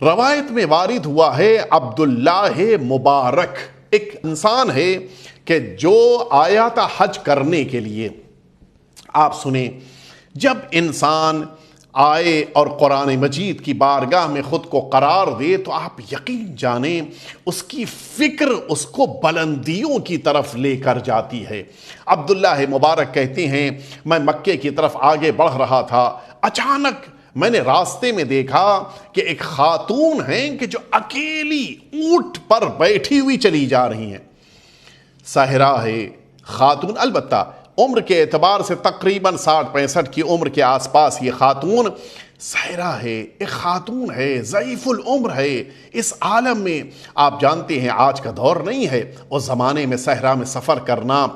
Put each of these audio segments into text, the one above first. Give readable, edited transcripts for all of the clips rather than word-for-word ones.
روایت میں وارد ہوا ہے عبداللہ مبارک ایک انسان ہے کہ جو آیا تھا حج کرنے کے لیے. آپ سنیں، جب انسان آئے اور قرآن مجید کی بارگاہ میں خود کو قرار دے تو آپ یقین جانیں اس کی فکر اس کو بلندیوں کی طرف لے کر جاتی ہے. عبداللہ مبارک کہتے ہیں میں مکے کی طرف آگے بڑھ رہا تھا، اچانک میں نے راستے میں دیکھا کہ ایک خاتون ہیں کہ جو اکیلی اونٹ پر بیٹھی ہوئی چلی جا رہی ہیں. صحرا ہے خاتون، البتہ عمر کے اعتبار سے تقریباً 60-65 کی عمر کے آس پاس یہ خاتون صحرا ہے، ایک خاتون ہے، ضعیف العمر ہے. اس عالم میں آپ جانتے ہیں آج کا دور نہیں ہے، اس زمانے میں صحرا میں سفر کرنا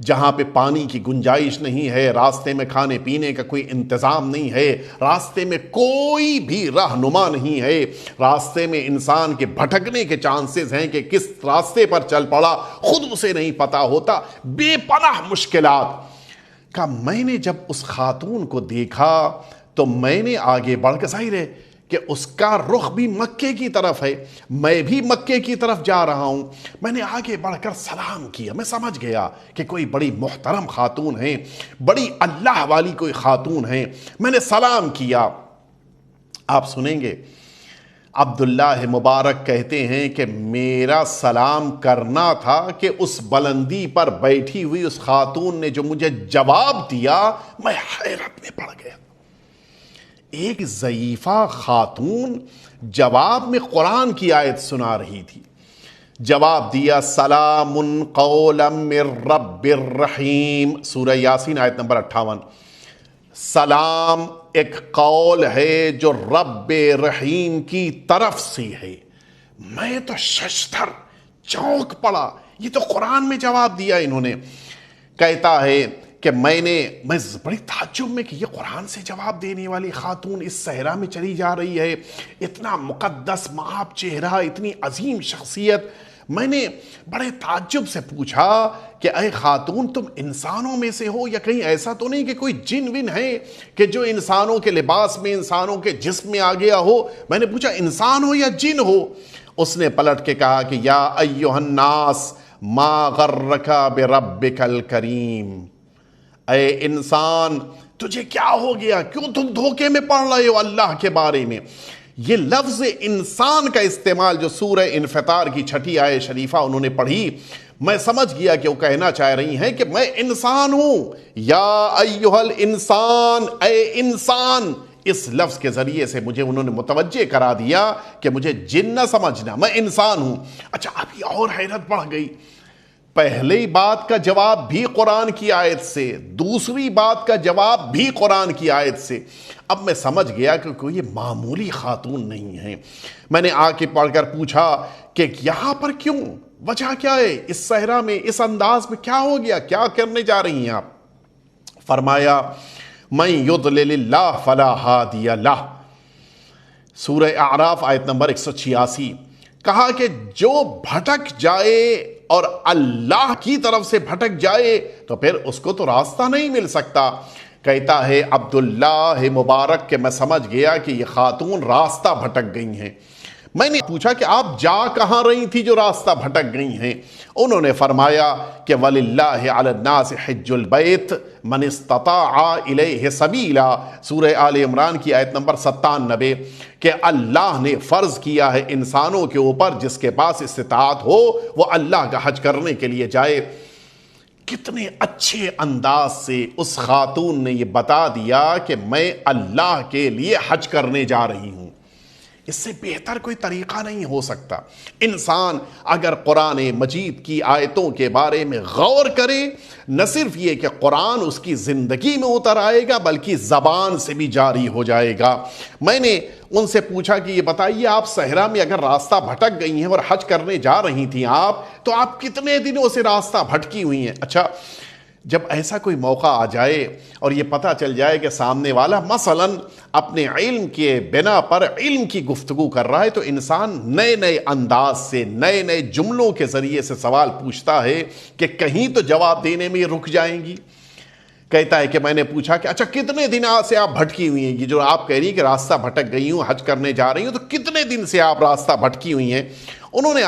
جہاں پہ پانی کی گنجائش نہیں ہے، راستے میں کھانے پینے کا کوئی انتظام نہیں ہے، راستے میں کوئی بھی رہنما نہیں ہے، راستے میں انسان کے بھٹکنے کے چانسز ہیں کہ کس راستے پر چل پڑا خود اسے نہیں پتا ہوتا، بے پناہ مشکلات کا. میں نے جب اس خاتون کو دیکھا تو میں نے آگے بڑھ کے، ظاہر ہے کہ اس کا رخ بھی مکے کی طرف ہے، میں بھی مکے کی طرف جا رہا ہوں. میں نے آگے بڑھ کر سلام کیا. میں سمجھ گیا کہ کوئی بڑی محترم خاتون ہے، بڑی اللہ والی کوئی خاتون ہے. میں نے سلام کیا. آپ سنیں گے عبداللہ مبارک کہتے ہیں کہ میرا سلام کرنا تھا کہ اس بلندی پر بیٹھی ہوئی اس خاتون نے جو مجھے جواب دیا، میں حیرت میں پڑ گیا. ایک ضعیفہ خاتون جواب میں قرآن کی آیت سنا رہی تھی. جواب دیا سلام قولا من رب الرحیم، سورہ یاسین آیت نمبر 58. سلام ایک قول ہے جو رب رحیم کی طرف سے ہے. میں تو ششدر چونک پڑا، یہ تو قرآن میں جواب دیا انہوں نے. کہتا ہے کہ میں بڑی تعجب میں کہ یہ قرآن سے جواب دینے والی خاتون اس صحرا میں چلی جا رہی ہے، اتنا مقدس مآب چہرہ، اتنی عظیم شخصیت. میں نے بڑے تعجب سے پوچھا کہ اے خاتون تم انسانوں میں سے ہو یا کہیں ایسا تو نہیں کہ کوئی جن ون ہے کہ جو انسانوں کے لباس میں، انسانوں کے جسم میں آ گیا ہو؟ میں نے پوچھا انسان ہو یا جن ہو؟ اس نے پلٹ کے کہا کہ یا ایھا الناس ما غرک بربک الکریم، اے انسان تجھے کیا ہو گیا، کیوں تم دھوکے میں پڑ رہے ہو اللہ کے بارے میں؟ یہ لفظ انسان کا استعمال جو سورہ انفطار کی 6 آیت شریفہ انہوں نے پڑھی، میں سمجھ گیا کہ وہ کہنا چاہ رہی ہیں کہ میں انسان ہوں. یا ایھا الانسان، اے انسان، اس لفظ کے ذریعے سے مجھے انہوں نے متوجہ کرا دیا کہ مجھے جن نہ سمجھنا، میں انسان ہوں. اچھا ابھی اور حیرت بڑھ گئی، پہلی بات کا جواب بھی قرآن کی آیت سے، دوسری بات کا جواب بھی قرآن کی آیت سے. اب میں سمجھ گیا کہ کوئی معمولی خاتون نہیں ہے. میں نے آ کے پڑھ کر پوچھا کہ یہاں پر کیوں، وجہ کیا ہے، اس صحرا میں اس انداز میں کیا ہو گیا، کیا کرنے جا رہی ہیں آپ؟ فرمایا من یضلل اللہ فلا ہادی لہ، سورہ اعراف آیت نمبر 186. کہا کہ جو بھٹک جائے اور اللہ کی طرف سے بھٹک جائے تو پھر اس کو تو راستہ نہیں مل سکتا. کہتا ہے عبداللہ مبارک کہ میں سمجھ گیا کہ یہ خاتون راستہ بھٹک گئی ہیں. میں نے پوچھا کہ آپ جا کہاں رہی تھی جو راستہ بھٹک گئی ہیں؟ انہوں نے فرمایا کہ وَلِلَّهِ عَلَى النَّاسِ حِجُّ الْبَيْتِ مَنِ اسْتَطَاعَ إِلَيْهِ سَبِيلًا، سورہ آل عمران کی آیت نمبر 97، کہ اللہ نے فرض کیا ہے انسانوں کے اوپر جس کے پاس استطاعت ہو وہ اللہ کا حج کرنے کے لیے جائے. کتنے اچھے انداز سے اس خاتون نے یہ بتا دیا کہ میں اللہ کے لیے حج کرنے جا رہی ہوں. اس سے بہتر کوئی طریقہ نہیں ہو سکتا. انسان اگر قرآن مجید کی آیتوں کے بارے میں غور کرے، نہ صرف یہ کہ قرآن اس کی زندگی میں اتر آئے گا بلکہ زبان سے بھی جاری ہو جائے گا. میں نے ان سے پوچھا کہ یہ بتائیے آپ صحرا میں اگر راستہ بھٹک گئی ہیں اور حج کرنے جا رہی تھیں آپ، تو آپ کتنے دنوں سے راستہ بھٹکی ہوئی ہیں؟ اچھا جب ایسا کوئی موقع آ جائے اور یہ پتہ چل جائے کہ سامنے والا مثلاً اپنے علم کے بنا پر علم کی گفتگو کر رہا ہے، تو انسان نئے نئے انداز سے، نئے نئے جملوں کے ذریعے سے سوال پوچھتا ہے کہ کہیں تو جواب دینے میں یہ رک جائیں گی. کہتا ہے کہ میں نے پوچھا کہ اچھا کتنے دن سے آپ بھٹکی ہوئی ہیں؟ یہ جو آپ کہہ رہی ہیں کہ راستہ بھٹک گئی ہوں، حج کرنے جا رہی ہوں، تو کتنے دن سے آپ راستہ بھٹکی ہوئی ہیں؟ انہوں نے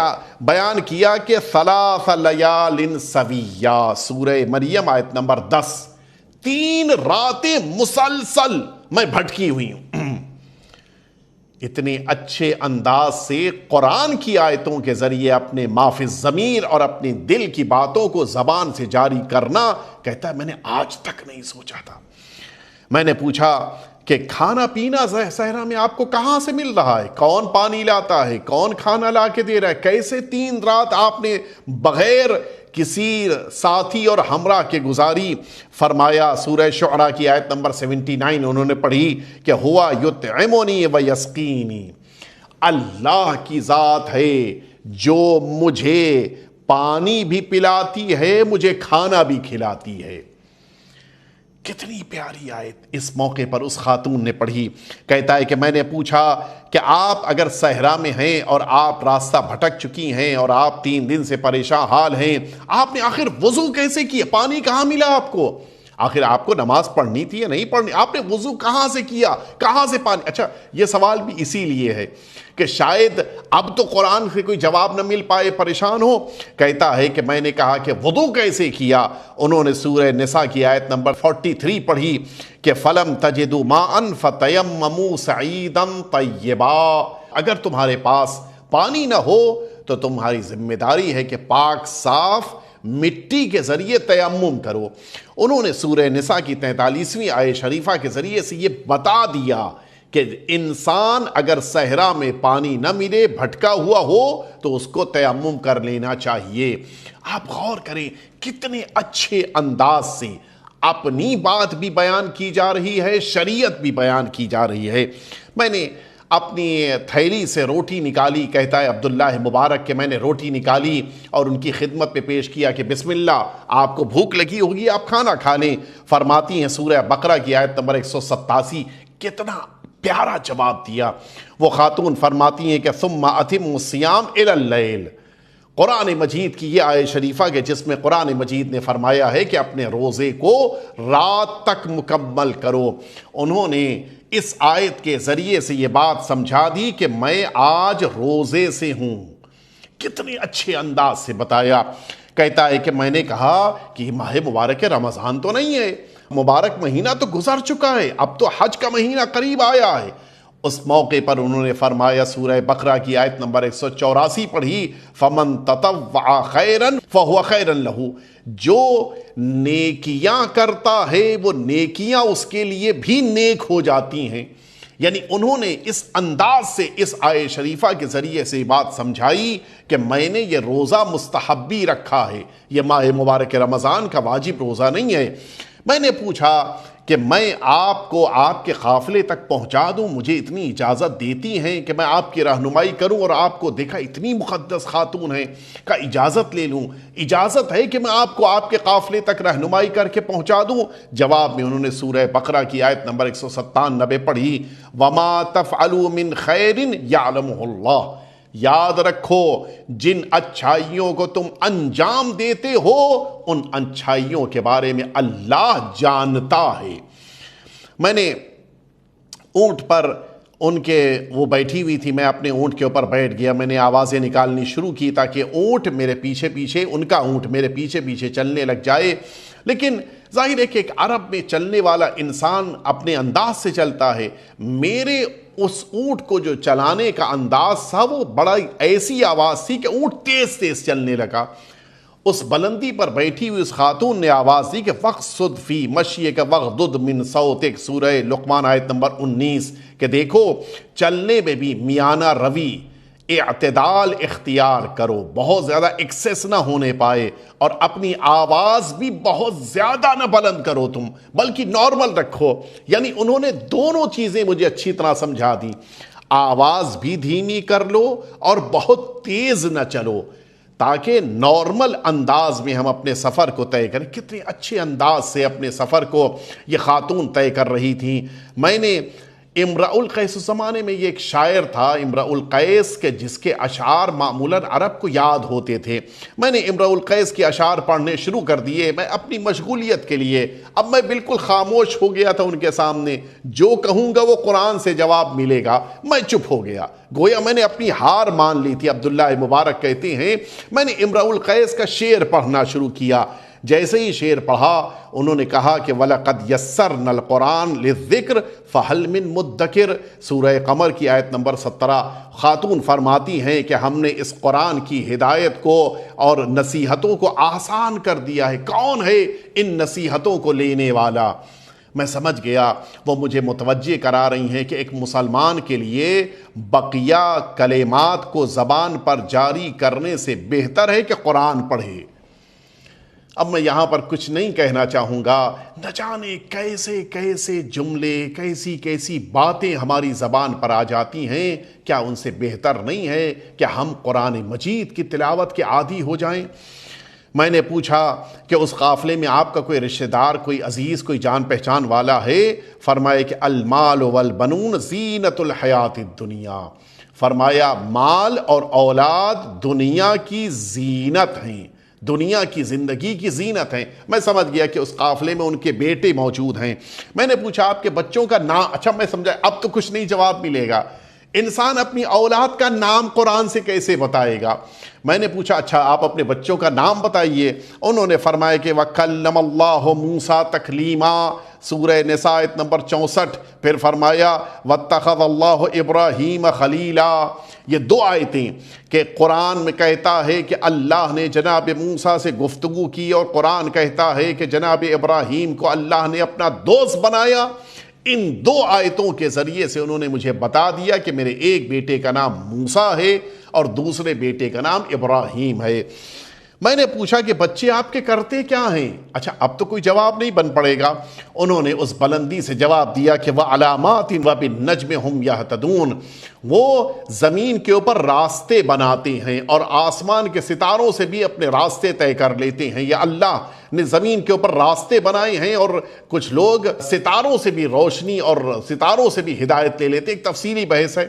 بیان کیا کہ ثلاث لیال سویہ، سورہ مریم آیت نمبر 10، 3 راتیں مسلسل میں بھٹکی ہوئی ہوں۔ اتنے اچھے انداز سے قرآن کی آیتوں کے ذریعے اپنے ما فی الضمیر اور اپنے دل کی باتوں کو زبان سے جاری کرنا، کہتا ہے میں نے آج تک نہیں سوچا تھا۔ میں نے پوچھا کہ کھانا پینا صحرا میں آپ کو کہاں سے مل رہا ہے؟ کون پانی لاتا ہے؟ کون کھانا لا کے دے رہا ہے؟ کیسے 3 رات آپ نے بغیر کسی ساتھی اور ہمراہ کے گزاری؟ فرمایا سورہ شعراء کی آیت نمبر 79 انہوں نے پڑھی کہ ہوا یطعمنی و یسقینی، اللہ کی ذات ہے جو مجھے پانی بھی پلاتی ہے، مجھے کھانا بھی کھلاتی ہے۔ کتنی پیاری آیت اس موقع پر اس خاتون نے پڑھی۔ کہتا ہے کہ میں نے پوچھا کہ آپ اگر صحرا میں ہیں اور آپ راستہ بھٹک چکی ہیں اور آپ 3 دن سے پریشان حال ہیں، آپ نے آخر وضو کیسے کیا؟ پانی کہاں ملا آپ کو؟ آخر آپ کو نماز پڑھنی تھی یا نہیں پڑھنی؟ آپ نے وضو کہاں سے کیا؟ کہاں سے پانی؟ اچھا یہ سوال بھی اسی لیے ہے کہ شاید اب تو قرآن سے کوئی جواب نہ مل پائے، پریشان ہو۔ کہتا ہے کہ میں نے کہا کہ وضو کیسے کیا؟ انہوں نے سورہ نساء کی آیت نمبر 43 پڑھی کہ فَلَمْ تَجِدُوا مَاءً فَتَيَمَّمُوا صَعِيدًا طَيِّبًا، اگر تمہارے پاس پانی نہ ہو تو تمہاری ذمہ داری ہے کہ پاک صاف مٹی کے ذریعے تیمم کرو۔ انہوں نے سورہ نساء کی 43ویں آیت شریفہ کے ذریعے سے یہ بتا دیا کہ انسان اگر صحرا میں پانی نہ ملے، بھٹکا ہوا ہو، تو اس کو تیمم کر لینا چاہیے۔ آپ غور کریں کتنے اچھے انداز سے اپنی بات بھی بیان کی جا رہی ہے، شریعت بھی بیان کی جا رہی ہے۔ میں نے اپنی تھیلی سے روٹی نکالی، کہتا ہے عبداللہ مبارک کہ میں نے روٹی نکالی اور ان کی خدمت میں پیش کیا کہ بسم اللہ، آپ کو بھوک لگی ہوگی، آپ کھانا کھا لیں۔ فرماتی ہیں سورہ بقرہ کی آیت نمبر 187، کتنا پیارا جواب دیا۔ وہ خاتون فرماتی ہیں کہ ثم اتموا الصیام الی اللیل، قرآن مجید کی یہ آیت شریفہ کہ جس میں قرآن مجید نے فرمایا ہے کہ اپنے روزے کو رات تک مکمل کرو۔ انہوں نے اس آیت کے ذریعے سے یہ بات سمجھا دی کہ میں آج روزے سے ہوں۔ کتنے اچھے انداز سے بتایا۔ کہتا ہے کہ میں نے کہا کہ یہ ماہ مبارک رمضان تو نہیں ہے، مبارک مہینہ تو گزر چکا ہے، اب تو حج کا مہینہ قریب آیا ہے۔ اس موقع پر انہوں نے فرمایا سورہ بقرہ کی آیت نمبر 184 پڑھی فَمَن تَطَوَّعَ خَيْرًا فَهُوَ خَيْرًا لَهُ، جو نیکیاں کرتا ہے وہ نیکیاں اس کے لیے بھی نیک ہو جاتی ہیں۔ یعنی انہوں نے اس انداز سے اس آیت شریفہ کے ذریعے سے بات سمجھائی کہ میں نے یہ روزہ مستحبی رکھا ہے، یہ ماہ مبارک رمضان کا واجب روزہ نہیں ہے۔ میں نے پوچھا کہ میں آپ کو آپ کے قافلے تک پہنچا دوں، مجھے اتنی اجازت دیتی ہیں کہ میں آپ کی رہنمائی کروں؟ اور آپ کو دیکھا اتنی مقدس خاتون ہیں، کا اجازت لے لوں، اجازت ہے کہ میں آپ کو آپ کے قافلے تک رہنمائی کر کے پہنچا دوں؟ جواب میں انہوں نے سورہ بقرہ کی آیت نمبر 197 پڑھی وَمَا تَفْعَلُوا مِنْ خَيْرٍ يَعْلَمُهُ اللَّهُ، یاد رکھو جن اچھائیوں کو تم انجام دیتے ہو ان اچھائیوں کے بارے میں اللہ جانتا ہے۔ میں نے اونٹ پر ان کے وہ بیٹھی ہوئی تھی، میں اپنے اونٹ کے اوپر بیٹھ گیا، میں نے آوازیں نکالنی شروع کی تاکہ اونٹ میرے پیچھے پیچھے، ان کا اونٹ میرے پیچھے پیچھے چلنے لگ جائے۔ لیکن ظاہر ہے کہ ایک عرب میں چلنے والا انسان اپنے انداز سے چلتا ہے، میرے اس اونٹ کو جو چلانے کا انداز تھا وہ بڑا ایسی آواز تھی کہ اونٹ تیز تیز چلنے لگا۔ اس بلندی پر بیٹھی ہوئی اس خاتون نے آواز دی کہ وَقْصُدْ فِي مَشْيِكَ وَغْضُضْ مِنْ صَوْتِكَ، سورہ لقمان آیت نمبر 19، کہ دیکھو چلنے میں بھی میانہ روی، اعتدال اختیار کرو، بہت زیادہ ایکسیس نہ ہونے پائے، اور اپنی آواز بھی بہت زیادہ نہ بلند کرو تم، بلکہ نارمل رکھو۔ یعنی انہوں نے دونوں چیزیں مجھے اچھی طرح سمجھا دی، آواز بھی دھیمی کر لو اور بہت تیز نہ چلو، تاکہ نارمل انداز میں ہم اپنے سفر کو طے کریں۔ کتنے اچھے انداز سے اپنے سفر کو یہ خاتون طے کر رہی تھیں۔ میں نے امرؤ القیس اس زمانے میں یہ ایک شاعر تھا امرؤ القیس کے جس کے اشعار معمولاً عرب کو یاد ہوتے تھے۔ میں نے امرؤ القیس کے اشعار پڑھنے شروع کر دیے، میں اپنی مشغولیت کے لیے اب میں بالکل خاموش ہو گیا تھا ان کے سامنے، جو کہوں گا وہ قرآن سے جواب ملے گا، میں چپ ہو گیا، گویا میں نے اپنی ہار مان لی تھی۔ عبداللہ مبارک کہتے ہیں میں نے امرؤ القیس کا شعر پڑھنا شروع کیا، جیسے ہی شعر پڑھا انہوں نے کہا کہ وَلَقَدْ يَسَّرْنَا الْقُرْآنَ لِلذِّكْرِ فَهَلْ مِن مُدَّكِرٍ، سورہ قمر کی آیت نمبر 17۔ خاتون فرماتی ہیں کہ ہم نے اس قرآن کی ہدایت کو اور نصیحتوں کو آسان کر دیا ہے، کون ہے ان نصیحتوں کو لینے والا؟ میں سمجھ گیا وہ مجھے متوجہ کرا رہی ہیں کہ ایک مسلمان کے لیے بقیہ کلمات کو زبان پر جاری کرنے سے بہتر ہے کہ قرآن پڑھے۔ اب میں یہاں پر کچھ نہیں کہنا چاہوں گا، نہ جانے کیسے کیسے جملے، کیسی کیسی باتیں ہماری زبان پر آ جاتی ہیں، کیا ان سے بہتر نہیں ہے کہ ہم قرآن مجید کی تلاوت کے عادی ہو جائیں؟ میں نے پوچھا کہ اس قافلے میں آپ کا کوئی رشتہ دار، کوئی عزیز، کوئی جان پہچان والا ہے؟ فرمائے کہ المال والبنون زینت الحیات الدنیا، فرمایا مال اور اولاد دنیا کی زینت ہیں، دنیا کی زندگی کی زینت ہیں۔ میں سمجھ گیا کہ اس قافلے میں ان کے بیٹے موجود ہیں۔ میں نے پوچھا آپ کے بچوں کا نام؟ اچھا میں سمجھا اب تو کچھ نہیں جواب ملے گا، انسان اپنی اولاد کا نام قرآن سے کیسے بتائے گا؟ میں نے پوچھا اچھا آپ اپنے بچوں کا نام بتائیے۔ انہوں نے فرمایا کہ وَكَلَّمَ اللَّهُ مُوسَىٰ تَكْلِيمًا، سورہ نساء آیت نمبر 64۔ پھر فرمایا وَاتَّخَذَ اللَّهُ إِبْرَاهِيمَ خَلِيلًا، یہ دو آیتیں کہ قرآن میں کہتا ہے کہ اللہ نے جناب موسیٰ سے گفتگو کی، اور قرآن کہتا ہے کہ جناب ابراہیم کو اللہ نے اپنا دوست بنایا۔ ان دو آیتوں کے ذریعے سے انہوں نے مجھے بتا دیا کہ میرے ایک بیٹے کا نام موسیٰ ہے اور دوسرے بیٹے کا نام ابراہیم ہے۔ میں نے پوچھا کہ بچے آپ کے کرتے کیا ہیں؟ اچھا اب تو کوئی جواب نہیں بن پڑے گا۔ انہوں نے اس بلندی سے جواب دیا کہ وَعَلَامَاتٍ وَبِالنَّجْمِ هُمْ يَهْتَدُونَ، وہ زمین کے اوپر راستے بناتے ہیں اور آسمان کے ستاروں سے بھی اپنے راستے طے کر لیتے ہیں۔ یا اللہ نے زمین کے اوپر راستے بنائے ہیں، اور کچھ لوگ ستاروں سے بھی روشنی اور ستاروں سے بھی ہدایت لے لیتے، ایک تفصیلی بحث ہے۔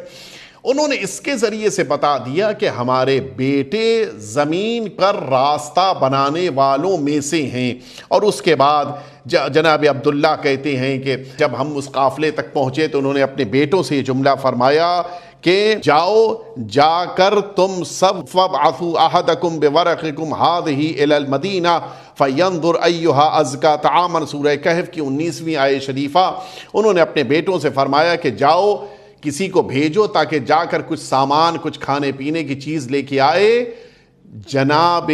انہوں نے اس کے ذریعے سے بتا دیا کہ ہمارے بیٹے زمین پر راستہ بنانے والوں میں سے ہیں۔ اور اس کے بعد جناب عبداللہ کہتے ہیں کہ جب ہم اس قافلے تک پہنچے تو انہوں نے اپنے بیٹوں سے یہ جملہ فرمایا کہ جاؤ، جا کر تم سب فَابْعَثُوا أَحَدَكُمْ بِوَرَقِكُمْ هَٰذِهِ إِلَى الْمَدِينَةِ فَيَنظُرْ أَيُّهَا أَزْكَىٰ طَعَامًا، سورہ کہف کی 19ویں آیت شریفہ۔ انہوں نے اپنے بیٹوں سے فرمایا کہ جاؤ کسی کو بھیجو تاکہ جا کر کچھ سامان، کچھ کھانے پینے کی چیز لے کے آئے۔ جناب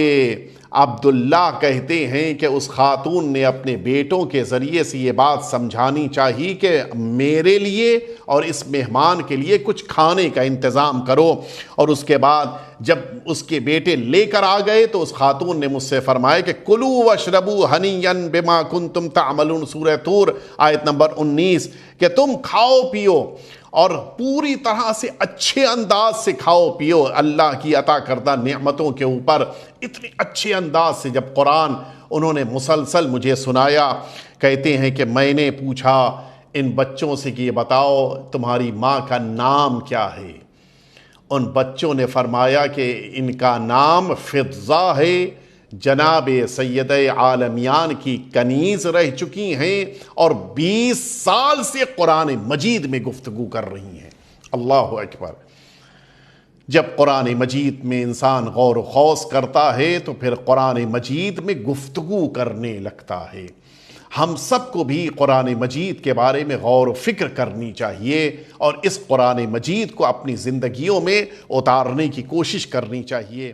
عبداللہ کہتے ہیں کہ اس خاتون نے اپنے بیٹوں کے ذریعے سے یہ بات سمجھانی چاہیے کہ میرے لیے اور اس مہمان کے لیے کچھ کھانے کا انتظام کرو۔ اور اس کے بعد جب اس کے بیٹے لے کر آ گئے تو اس خاتون نے مجھ سے فرمایا کہ کُلُوا وَاشْرَبُوا ہَنِيًّا بِمَا كُنتُمْ تَعْمَلُونَ، سورہ طور آیت نمبر 19، کہ تم کھاؤ پیو اور پوری طرح سے اچھے انداز سے کھاؤ پیو اللہ کی عطا کردہ نعمتوں کے اوپر۔ اتنے اچھے انداز سے جب قرآن انہوں نے مسلسل مجھے سنایا، کہتے ہیں کہ میں نے پوچھا ان بچوں سے کہ یہ بتاؤ تمہاری ماں کا نام کیا ہے؟ ان بچوں نے فرمایا کہ ان کا نام فضہ ہے، جناب سید عالمیان کی کنیز رہ چکی ہیں اور 20 سال سے قرآن مجید میں گفتگو کر رہی ہیں۔ اللہ اکبر! جب قرآن مجید میں انسان غور و خوض کرتا ہے تو پھر قرآن مجید میں گفتگو کرنے لگتا ہے۔ ہم سب کو بھی قرآن مجید کے بارے میں غور و فکر کرنی چاہیے اور اس قرآن مجید کو اپنی زندگیوں میں اتارنے کی کوشش کرنی چاہیے۔